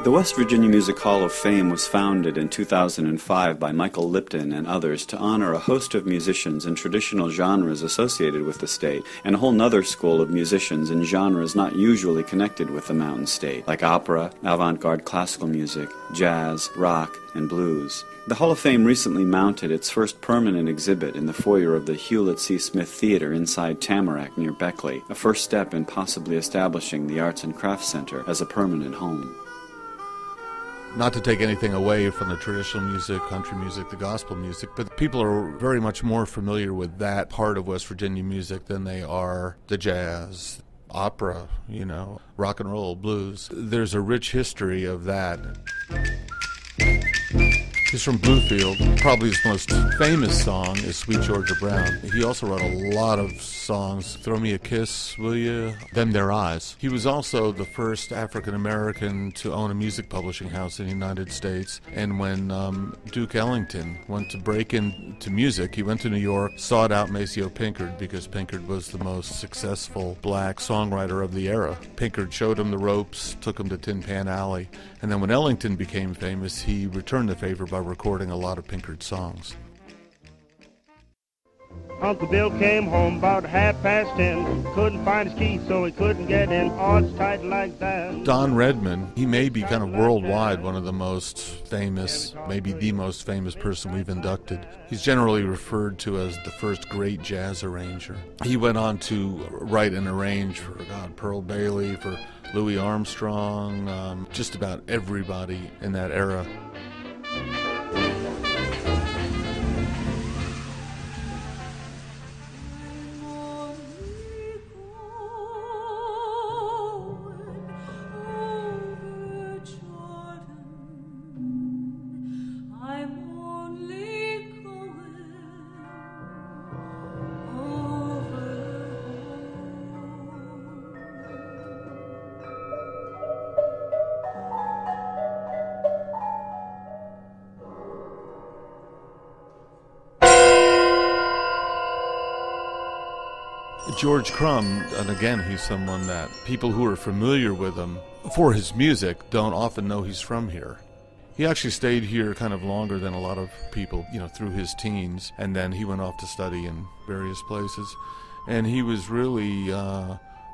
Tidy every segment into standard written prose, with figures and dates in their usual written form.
The West Virginia Music Hall of Fame was founded in 2005 by Michael Lipton and others to honor a host of musicians in traditional genres associated with the state, and a whole nother school of musicians in genres not usually connected with the Mountain State, like opera, avant-garde classical music, jazz, rock, and blues. The Hall of Fame recently mounted its first permanent exhibit in the foyer of the Hewlett C. Smith Theater inside Tamarack near Beckley, a first step in possibly establishing the Arts and Crafts Center as a permanent home. Not to take anything away from the traditional music, country music, the gospel music, but people are very much more familiar with that part of West Virginia music than they are the jazz, opera, rock and roll, blues. There's a rich history of that. He's from Bluefield. Probably his most famous song is Sweet Georgia Brown. He also wrote a lot of songs. Throw Me a Kiss, Will You? Them Their Eyes. He was also the first African-American to own a music publishing house in the United States. And when Duke Ellington went to break into music, he went to New York, sought out Maceo Pinkard because Pinkard was the most successful black songwriter of the era. Pinkard showed him the ropes, took him to Tin Pan Alley. And then when Ellington became famous, he returned the favor by recording a lot of Pinkard's songs. Uncle Bill came home about 10:30. Couldn't find his key, so he couldn't get in. Oh, it's tight like that. Don Redman, he may be kind of worldwide one of the most famous, maybe the most famous person we've inducted. He's generally referred to as the first great jazz arranger. He went on to write and arrange for Pearl Bailey, for Louis Armstrong, just about everybody in that era. George Crumb, and again, he's someone that people who are familiar with him for his music don't often know he's from here. He actually stayed here kind of longer than a lot of people, through his teens, and then he went off to study in various places. And he was really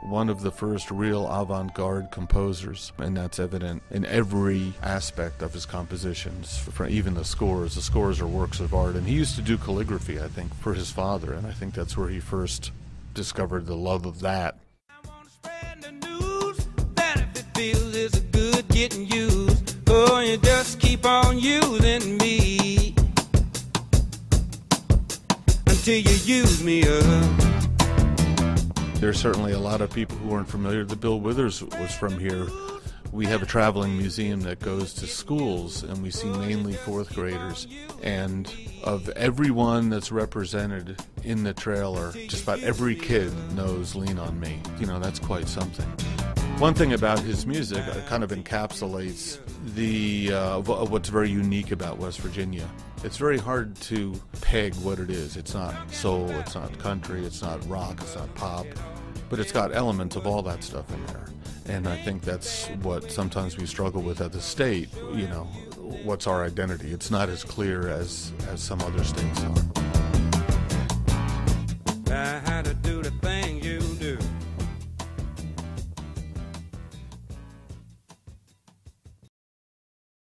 one of the first real avant-garde composers, and that's evident in every aspect of his compositions, for even the scores. The scores are works of art, and he used to do calligraphy, I think, for his father, and I think that's where he first discovered the love of that. I want to spread the news that if it feels it's good getting used, oh, you just keep on using me until you use me up. There's certainly a lot of people who aren't familiar that Bill Withers was from here. We have a traveling museum that goes to schools, and we see mainly fourth graders. And of everyone that's represented in the trailer, just about every kid knows Lean on Me. That's quite something. One thing about his music kind of encapsulates what's very unique about West Virginia. It's very hard to peg what it is. It's not soul, it's not country, it's not rock, it's not pop, but it's got elements of all that stuff in there. And I think that's what sometimes we struggle with at the state, what's our identity? It's not as clear as some other states are.